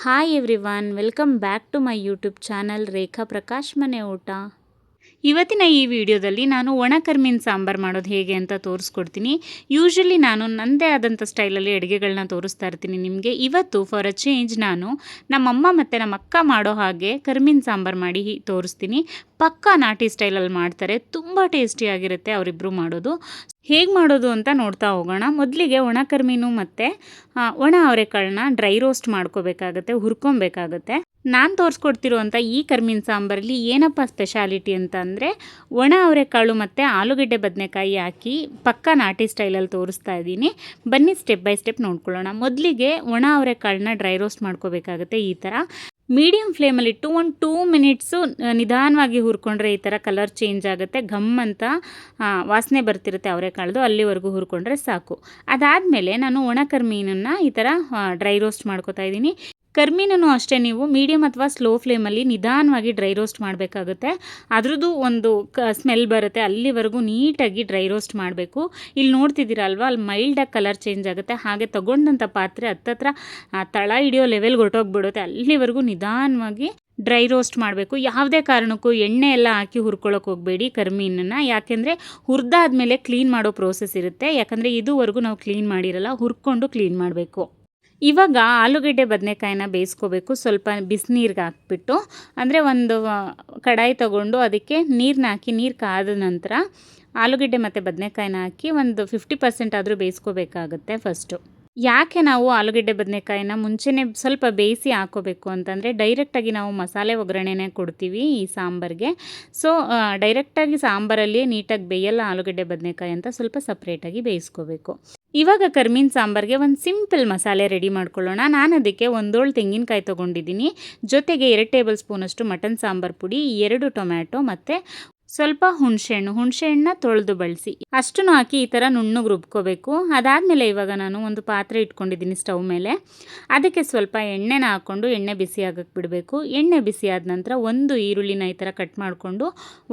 Hi everyone, welcome back to my YouTube channel Rekha Prakash Mane Oota. ಇವತ್ತಿನ ಈ ವಿಡಿಯೋದಲ್ಲಿ ನಾನು ಒಣ ಕರ್ಮೀನ್ ಸಾಂಬಾರು ಮಾಡೋದು ಹೇಗೆ ಅಂತ ತೋರಿಸ್ಕೊಡ್ತೀನಿ. ಯೂಶ್ವಲಿ ನಾನು ನನ್ನದೇ ಆದಂಥ ಸ್ಟೈಲಲ್ಲಿ ಅಡುಗೆಗಳನ್ನ ತೋರಿಸ್ತಾ ಇರ್ತೀನಿ ನಿಮಗೆ. ಇವತ್ತು ಫಾರ್ ಅ ಚೇಂಜ್ ನಾನು ನಮ್ಮಮ್ಮ ಮತ್ತು ನಮ್ಮ ಅಕ್ಕ ಮಾಡೋ ಹಾಗೆ ಕರ್ಮೀನ್ ಸಾಂಬಾರು ಮಾಡಿ ತೋರಿಸ್ತೀನಿ. ಪಕ್ಕಾ ನಾಟಿ ಸ್ಟೈಲಲ್ಲಿ ಮಾಡ್ತಾರೆ, ತುಂಬ ಟೇಸ್ಟಿಯಾಗಿರುತ್ತೆ ಅವರಿಬ್ಬರು ಮಾಡೋದು. ಹೇಗೆ ಮಾಡೋದು ಅಂತ ನೋಡ್ತಾ ಹೋಗೋಣ. ಮೊದಲಿಗೆ ಒಣ ಕರ್ಮೀನು ಮತ್ತು ಒಣ ಅವರೆಕಾಳನ್ನ ಡ್ರೈ ರೋಸ್ಟ್ ಮಾಡ್ಕೋಬೇಕಾಗತ್ತೆ, ಹುರ್ಕೊಬೇಕಾಗತ್ತೆ. ನಾನು ತೋರಿಸ್ಕೊಡ್ತಿರೋವಂಥ ಈ ಕರ್ಮೀನ್ ಸಾಂಬಾರಲ್ಲಿ ಏನಪ್ಪ ಸ್ಪೆಷಾಲಿಟಿ ಅಂತ ಅಂದರೆ, ಒಣ ಅವರೆಕಾಳು ಮತ್ತು ಆಲೂಗೆಡ್ಡೆ ಬದನೆಕಾಯಿ ಹಾಕಿ ಪಕ್ಕಾ ನಾಟಿ ಸ್ಟೈಲಲ್ಲಿ ತೋರಿಸ್ತಾ ಇದ್ದೀನಿ. ಬನ್ನಿ ಸ್ಟೆಪ್ ಬೈ ಸ್ಟೆಪ್ ನೋಡ್ಕೊಳ್ಳೋಣ. ಮೊದಲಿಗೆ ಒಣ ಅವರೆಕಾಳನ್ನ ಡ್ರೈ ರೋಸ್ಟ್ ಮಾಡ್ಕೋಬೇಕಾಗತ್ತೆ. ಈ ಥರ ಮೀಡಿಯಮ್ ಫ್ಲೇಮಲ್ಲಿಟ್ಟು ಒಂದು 2 ಮಿನಿಟ್ಸು ನಿಧಾನವಾಗಿ ಹುರ್ಕೊಂಡ್ರೆ ಈ ಥರ ಕಲರ್ ಚೇಂಜ್ ಆಗುತ್ತೆ. ಘಮ್ ಅಂತ ವಾಸನೆ ಬರ್ತಿರುತ್ತೆ ಅವರೆಕಾಳ್ದು, ಅಲ್ಲಿವರೆಗೂ ಹುರ್ಕೊಂಡ್ರೆ ಸಾಕು. ಅದಾದಮೇಲೆ ನಾನು ಒಣ ಕರ್ಮೀನನ್ನು ಈ ಥರ ಡ್ರೈ ರೋಸ್ಟ್ ಮಾಡ್ಕೋತಾ ಇದ್ದೀನಿ. ಕರ್ಮೀನೂ ಅಷ್ಟೇ ನೀವು ಮೀಡಿಯಮ್ ಅಥವಾ ಸ್ಲೋ ಫ್ಲೇಮಲ್ಲಿ ನಿಧಾನವಾಗಿ ಡ್ರೈ ರೋಸ್ಟ್ ಮಾಡಬೇಕಾಗುತ್ತೆ. ಅದ್ರದ್ದು ಒಂದು ಸ್ಮೆಲ್ ಬರುತ್ತೆ, ಅಲ್ಲಿವರೆಗೂ ನೀಟಾಗಿ ಡ್ರೈ ರೋಸ್ಟ್ ಮಾಡಬೇಕು. ಇಲ್ಲಿ ನೋಡ್ತಿದ್ದೀರಲ್ವ, ಅಲ್ಲಿ ಮೈಲ್ಡಾಗಿ ಕಲರ್ ಚೇಂಜ್ ಆಗುತ್ತೆ. ಹಾಗೆ ತೊಗೊಂಡಂಥ ಪಾತ್ರೆ ಹತ್ತತ್ರ ತಳ ಹಿಡಿಯೋ ಲೆವೆಲ್ಗೆ ಹೊರಟೋಗ್ಬಿಡುತ್ತೆ. ಅಲ್ಲಿವರೆಗೂ ನಿಧಾನವಾಗಿ ಡ್ರೈ ರೋಸ್ಟ್ ಮಾಡಬೇಕು. ಯಾವುದೇ ಕಾರಣಕ್ಕೂ ಎಣ್ಣೆ ಎಲ್ಲ ಹಾಕಿ ಹುರ್ಕೊಳ್ಳೋಕೆ ಹೋಗಬೇಡಿ ಕರ್ಮೀನನ್ನು, ಯಾಕೆಂದರೆ ಹುರಿದಾದ್ಮೇಲೆ ಕ್ಲೀನ್ ಮಾಡೋ ಪ್ರೋಸೆಸ್ ಇರುತ್ತೆ. ಯಾಕಂದರೆ ಇದುವರೆಗೂ ನಾವು ಕ್ಲೀನ್ ಮಾಡಿರಲ್ಲ, ಹುರ್ಕೊಂಡು ಕ್ಲೀನ್ ಮಾಡಬೇಕು. ಇವಾಗ ಆಲೂಗೆಡ್ಡೆ ಬದನೆಕಾಯಿನ ಬೇಯಿಸ್ಕೋಬೇಕು. ಸ್ವಲ್ಪ ಬಿಸಿನೀರಿಗೆ ಹಾಕ್ಬಿಟ್ಟು, ಅಂದರೆ ಒಂದು ಕಡಾಯಿ ತೊಗೊಂಡು ಅದಕ್ಕೆ ನೀರನ್ನ ಹಾಕಿ, ನೀರು ಕಾದ ನಂತರ ಆಲೂಗೆಡ್ಡೆ ಮತ್ತು ಬದನೆಕಾಯಿನ ಹಾಕಿ ಒಂದು 50% ಆದರೂ ಬೇಯಿಸ್ಕೋಬೇಕಾಗುತ್ತೆ ಫಸ್ಟು. ಯಾಕೆ ನಾವು ಆಲೂಗೆಡ್ಡೆ ಬದನೆಕಾಯಿನ ಮುಂಚೆನೇ ಸ್ವಲ್ಪ ಬೇಯಿಸಿ ಹಾಕೋಬೇಕು ಅಂತಂದರೆ, ಡೈರೆಕ್ಟಾಗಿ ನಾವು ಮಸಾಲೆ ಒಗ್ಗರಣೆನೇ ಕೊಡ್ತೀವಿ ಈ ಸಾಂಬಾರಿಗೆ. ಸೊ ಡೈರೆಕ್ಟಾಗಿ ಸಾಂಬಾರಲ್ಲಿ ನೀಟಾಗಿ ಬೇಯಲ್ಲ ಆಲೂಗೆಡ್ಡೆ ಬದನೆಕಾಯಿ ಅಂತ, ಸ್ವಲ್ಪ ಸಪ್ರೇಟಾಗಿ ಬೇಯಿಸ್ಕೋಬೇಕು. ಇವಾಗ ಕರ್ಮೀನ್ ಸಾಂಬಾರಿಗೆ ಒಂದು ಸಿಂಪಲ್ ಮಸಾಲೆ ರೆಡಿ ಮಾಡ್ಕೊಳ್ಳೋಣ. ನಾನು ಅದಕ್ಕೆ 1 ತೆಂಗಿನಕಾಯಿ ತೊಗೊಂಡಿದ್ದೀನಿ, ಜೊತೆಗೆ 2 ಟೇಬಲ್ ಸ್ಪೂನಷ್ಟು ಮಟನ್ ಸಾಂಬಾರು ಪುಡಿ, 2 ಟೊಮ್ಯಾಟೊ ಮತ್ತು ಸ್ವಲ್ಪ ಹುಣಸೆಹಣ್ಣನ್ನ ತೊಳೆದು ಬಳಸಿ ಅಷ್ಟನ್ನು ಹಾಕಿ ಈ ಥರ ನುಣ್ಣಗೆ ರುಬ್ಕೋಬೇಕು. ಅದಾದಮೇಲೆ ಇವಾಗ ನಾನು ಒಂದು ಪಾತ್ರೆ ಇಟ್ಕೊಂಡಿದ್ದೀನಿ ಸ್ಟವ್ ಮೇಲೆ. ಅದಕ್ಕೆ ಸ್ವಲ್ಪ ಎಣ್ಣೆನ ಹಾಕ್ಕೊಂಡು ಎಣ್ಣೆ ಬಿಸಿ ಆಗಕ್ಕೆ ಬಿಡಬೇಕು. ಎಣ್ಣೆ ಬಿಸಿ ಆದ ನಂತರ ಒಂದು ಈರುಳ್ಳಿನ ಈ ಥರ ಕಟ್ ಮಾಡಿಕೊಂಡು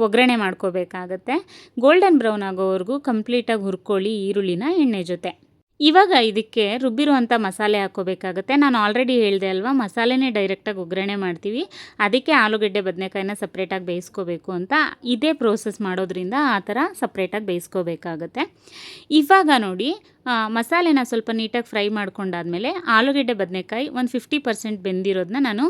ಒಗ್ಗರಣೆ ಮಾಡ್ಕೋಬೇಕಾಗತ್ತೆ. ಗೋಲ್ಡನ್ ಬ್ರೌನ್ ಆಗೋವರೆಗೂ ಕಂಪ್ಲೀಟಾಗಿ ಹುರ್ಕೊಳ್ಳಿ ಈರುಳ್ಳಿನ ಎಣ್ಣೆ ಜೊತೆ. ಇವಾಗ ಇದಕ್ಕೆ ರುಬ್ಬಿರುವಂಥ ಮಸಾಲೆ ಹಾಕ್ಕೋಬೇಕಾಗತ್ತೆ. ನಾನು ಆಲ್ರೆಡಿ ಹೇಳಿದೆ ಅಲ್ವಾ, ಮಸಾಲೆನೇ ಡೈರೆಕ್ಟಾಗಿ ಒಗ್ಗರಣೆ ಮಾಡ್ತೀವಿ, ಅದಕ್ಕೆ ಆಲೂಗೆಡ್ಡೆ ಬದನೆಕಾಯಿನ ಸಪ್ರೇಟಾಗಿ ಬೇಯಿಸ್ಕೋಬೇಕು ಅಂತ. ಇದೇ ಪ್ರೋಸೆಸ್ ಮಾಡೋದ್ರಿಂದ ಆ ಥರ ಸಪ್ರೇಟಾಗಿ ಬೇಯಿಸ್ಕೋಬೇಕಾಗತ್ತೆ. ಇವಾಗ ನೋಡಿ, ಮಸಾಲೆನ ಸ್ವಲ್ಪ ನೀಟಾಗಿ ಫ್ರೈ ಮಾಡ್ಕೊಂಡಾದ್ಮೇಲೆ ಆಲೂಗೆಡ್ಡೆ ಬದನೆಕಾಯಿ ಒಂದು 50% ಬೆಂದಿರೋದನ್ನ ನಾನು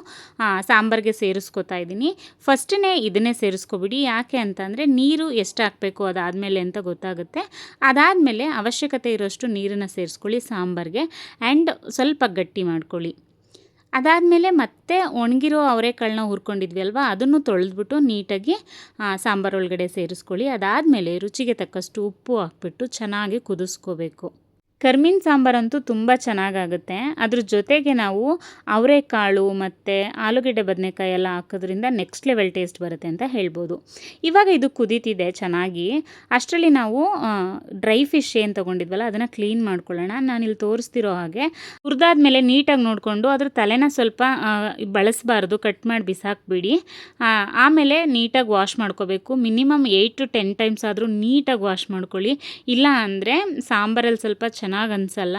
ಸಾಂಬಾರಿಗೆ ಸೇರಿಸ್ಕೋತಾ ಇದ್ದೀನಿ. ಫಸ್ಟೇ ಇದನ್ನೇ ಸೇರಿಸ್ಕೊಬಿಡಿ. ಯಾಕೆ ಅಂತಂದರೆ ನೀರು ಎಷ್ಟು ಹಾಕಬೇಕು ಅದಾದಮೇಲೆ ಅಂತ ಗೊತ್ತಾಗುತ್ತೆ. ಅದಾದಮೇಲೆ ಅವಶ್ಯಕತೆ ಇರೋಷ್ಟು ನೀರನ್ನು ಸೇರಿಸ್ಕೊಳ್ಳಿ ಸಾಂಬಾರಿಗೆ, ಆ್ಯಂಡ್ ಸ್ವಲ್ಪ ಗಟ್ಟಿ ಮಾಡ್ಕೊಳ್ಳಿ. ಅದಾದಮೇಲೆ ಮತ್ತೆ ಒಣಗಿರೋ ಅವರೆಕಾಳನ್ನ ಹುರ್ಕೊಂಡಿದ್ವಿ ಅಲ್ವಾ, ಅದನ್ನು ತೊಳೆದ್ಬಿಟ್ಟು ನೀಟಾಗಿ ಸಾಂಬಾರು ಒಳಗಡೆ ಸೇರಿಸ್ಕೊಳ್ಳಿ. ಅದಾದಮೇಲೆ ರುಚಿಗೆ ತಕ್ಕಷ್ಟು ಉಪ್ಪು ಹಾಕ್ಬಿಟ್ಟು ಚೆನ್ನಾಗಿ ಕುದಿಸ್ಕೋಬೇಕು. ಕರ್ಮೀನ್ ಸಾಂಬಾರಂತೂ ತುಂಬ ಚೆನ್ನಾಗಾಗುತ್ತೆ. ಅದ್ರ ಜೊತೆಗೆ ನಾವು ಅವರೆಕಾಳು ಮತ್ತು ಆಲೂಗೆಡ್ಡೆ ಬದನೆಕಾಯಿ ಎಲ್ಲ ಹಾಕೋದ್ರಿಂದ ನೆಕ್ಸ್ಟ್ ಲೆವೆಲ್ ಟೇಸ್ಟ್ ಬರುತ್ತೆ ಅಂತ ಹೇಳ್ಬೋದು. ಇವಾಗ ಇದು ಕುದೀತಿದೆ ಚೆನ್ನಾಗಿ. ಅಷ್ಟರಲ್ಲಿ ನಾವು ಡ್ರೈ ಫಿಶ್ ಏನು ತೊಗೊಂಡಿದ್ವಲ್ಲ ಅದನ್ನು ಕ್ಲೀನ್ ಮಾಡ್ಕೊಳ್ಳೋಣ. ನಾನಿಲ್ಲಿ ತೋರಿಸ್ತಿರೋ ಹಾಗೆ ಹುರಿದಾದ್ಮೇಲೆ ನೀಟಾಗಿ ನೋಡಿಕೊಂಡು ಅದ್ರ ತಲೆನ ಸ್ವಲ್ಪ ಬಳಸಬಾರ್ದು, ಕಟ್ ಮಾಡಿ ಬಿಸಾಕ್ಬಿಡಿ. ಆಮೇಲೆ ನೀಟಾಗಿ ವಾಶ್ ಮಾಡ್ಕೋಬೇಕು. ಮಿನಿಮಮ್ 8 to 10 ಟೈಮ್ಸ್ ಆದರೂ ನೀಟಾಗಿ ವಾಶ್ ಮಾಡ್ಕೊಳ್ಳಿ. ಇಲ್ಲ ಅಂದರೆ ಸಾಂಬಾರಲ್ಲಿ ಸ್ವಲ್ಪ ಚೆನ್ನಾಗಿ ಅನಿಸಲ್ಲ.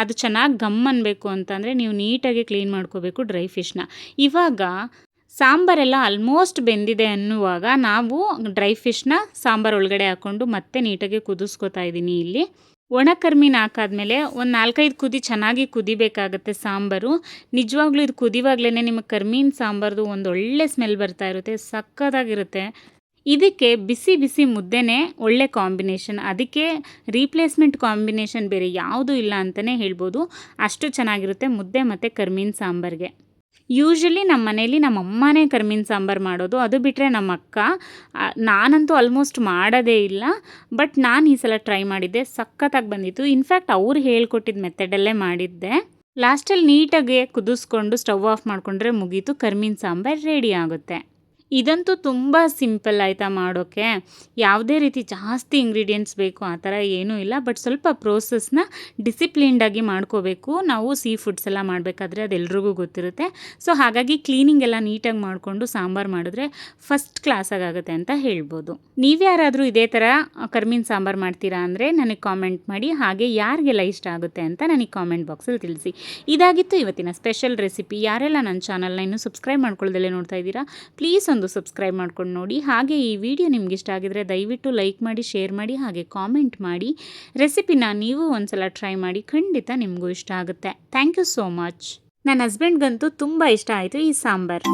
ಅದು ಚೆನ್ನಾಗಿ ಗಮ್ ಅನ್ನಬೇಕು ಅಂತಂದರೆ ನೀವು ನೀಟಾಗಿ ಕ್ಲೀನ್ ಮಾಡ್ಕೋಬೇಕು ಡ್ರೈ ಫಿಶ್ನ. ಇವಾಗ ಸಾಂಬಾರೆಲ್ಲ ಆಲ್ಮೋಸ್ಟ್ ಬೆಂದಿದೆ ಅನ್ನುವಾಗ ನಾವು ಡ್ರೈ ಫಿಶ್ನ ಸಾಂಬಾರು ಒಳಗಡೆ ಹಾಕ್ಕೊಂಡು ಮತ್ತೆ ನೀಟಾಗಿ ಕುದಿಸ್ಕೋತಾ ಇದ್ದೀನಿ. ಇಲ್ಲಿ ಒಣ ಕರ್ಮೀನ ಹಾಕಾದ್ಮೇಲೆ ಒಂದು 4-5 ಕುದಿ ಚೆನ್ನಾಗಿ ಕುದಿಬೇಕಾಗತ್ತೆ ಸಾಂಬಾರು. ನಿಜವಾಗ್ಲೂ ಇದು ಕುದಿವಾಗ್ಲೇ ನಿಮಗೆ ಕರ್ಮೀನ್ ಸಾಂಬಾರ್ದು ಒಂದು ಒಳ್ಳೆ ಸ್ಮೆಲ್ ಬರ್ತಾ ಇರುತ್ತೆ, ಸಕ್ಕತ್ತಾಗಿರುತ್ತೆ. ಇದಕ್ಕೆ ಬಿಸಿ ಬಿಸಿ ಮುದ್ದೆನೇ ಒಳ್ಳೆ ಕಾಂಬಿನೇಷನ್. ಅದಕ್ಕೆ ರೀಪ್ಲೇಸ್ಮೆಂಟ್ ಕಾಂಬಿನೇಷನ್ ಬೇರೆ ಯಾವುದೂ ಇಲ್ಲ ಅಂತಲೇ ಹೇಳ್ಬೋದು, ಅಷ್ಟು ಚೆನ್ನಾಗಿರುತ್ತೆ ಮುದ್ದೆ ಮತ್ತು ಕರ್ಮೀನ್ ಸಾಂಬಾರಿಗೆ. ಯೂಶ್ವಲಿ ನಮ್ಮ ಮನೇಲಿ ನಮ್ಮ ಅಮ್ಮನೇ ಕರ್ಮೀನ್ ಸಾಂಬಾರು ಮಾಡೋದು, ಅದು ಬಿಟ್ಟರೆ ನಮ್ಮ ಅಕ್ಕ. ನಾನಂತೂ ಆಲ್ಮೋಸ್ಟ್ ಮಾಡೋದೇ ಇಲ್ಲ, ಬಟ್ ನಾನು ಈ ಸಲ ಟ್ರೈ ಮಾಡಿದ್ದೆ, ಸಖತ್ತಾಗಿ ಬಂದಿತ್ತು. ಇನ್ಫ್ಯಾಕ್ಟ್ ಅವ್ರು ಹೇಳ್ಕೊಟ್ಟಿದ್ದ ಮೆಥಡಲ್ಲೇ ಮಾಡಿದ್ದೆ. ಲಾಸ್ಟಲ್ಲಿ ನೀಟಾಗಿ ಕುದಿಸ್ಕೊಂಡು ಸ್ಟವ್ ಆಫ್ ಮಾಡಿಕೊಂಡ್ರೆ ಮುಗೀತು, ಕರ್ಮೀನ್ ಸಾಂಬಾರು ರೆಡಿ ಆಗುತ್ತೆ. ಇದಂತೂ ತುಂಬ ಸಿಂಪಲ್ ಆಯಿತಾ ಮಾಡೋಕ್ಕೆ. ಯಾವುದೇ ರೀತಿ ಜಾಸ್ತಿ ಇಂಗ್ರೀಡಿಯೆಂಟ್ಸ್ ಬೇಕು ಆ ಥರ ಏನೂ ಇಲ್ಲ. ಬಟ್ ಸ್ವಲ್ಪ ಪ್ರೋಸೆಸ್ನ ಡಿಸಿಪ್ಲಿನ್ಡಾಗಿ ಮಾಡ್ಕೋಬೇಕು. ನಾವು ಸೀ ಫುಡ್ಸ್ ಎಲ್ಲ ಮಾಡಬೇಕಾದ್ರೆ ಅದೆಲ್ರಿಗೂ ಗೊತ್ತಿರುತ್ತೆ. ಸೊ ಹಾಗಾಗಿ ಕ್ಲೀನಿಂಗ್ ಎಲ್ಲ ನೀಟಾಗಿ ಮಾಡಿಕೊಂಡು ಸಾಂಬಾರು ಮಾಡಿದ್ರೆ ಫಸ್ಟ್ ಕ್ಲಾಸಾಗುತ್ತೆ ಅಂತ ಹೇಳ್ಬೋದು. ನೀವ್ಯಾರಾದರೂ ಇದೇ ಥರ ಕರ್ಮೀನು ಸಾಂಬಾರು ಮಾಡ್ತೀರಾ ಅಂದರೆ ನನಗೆ ಕಾಮೆಂಟ್ ಮಾಡಿ. ಹಾಗೆ ಯಾರಿಗೆಲ್ಲ ಇಷ್ಟ ಆಗುತ್ತೆ ಅಂತ ನನಗೆ ಕಾಮೆಂಟ್ ಬಾಕ್ಸಲ್ಲಿ ತಿಳಿಸಿ. ಇದಾಗಿತ್ತು ಇವತ್ತಿನ ಸ್ಪೆಷಲ್ ರೆಸಿಪಿ. ಯಾರೆಲ್ಲ ನನ್ನ ಚಾನಲ್ನ ಇನ್ನೂ ಸಬ್ಸ್ಕ್ರೈಬ್ ಮಾಡ್ಕೊಳ್ಳೋದಲ್ಲೇ ನೋಡ್ತಾ ಇದ್ದೀರಾ, ಪ್ಲೀಸ್ ಒಂದು ಸಬ್ಸ್ಕ್ರೈಬ್ ಮಾಡ್ಕೊಂಡು ನೋಡಿ. ಹಾಗೆ ಈ ವಿಡಿಯೋ ನಿಮ್ಗೆ ಇಷ್ಟ ಆಗಿದ್ರೆ ದಯವಿಟ್ಟು ಲೈಕ್ ಮಾಡಿ, ಶೇರ್ ಮಾಡಿ, ಹಾಗೆ ಕಾಮೆಂಟ್ ಮಾಡಿ. ರೆಸಿಪಿನ ನೀವು ಒಂದ್ಸಲ ಟ್ರೈ ಮಾಡಿ, ಖಂಡಿತ ನಿಮಗೂ ಇಷ್ಟ ಆಗುತ್ತೆ. Thank you so much. ನನ್ನ ಹಸ್ಬೆಂಡ್ಗಂತೂ ತುಂಬ ಇಷ್ಟ ಆಯಿತು ಈ ಸಾಂಬಾರು.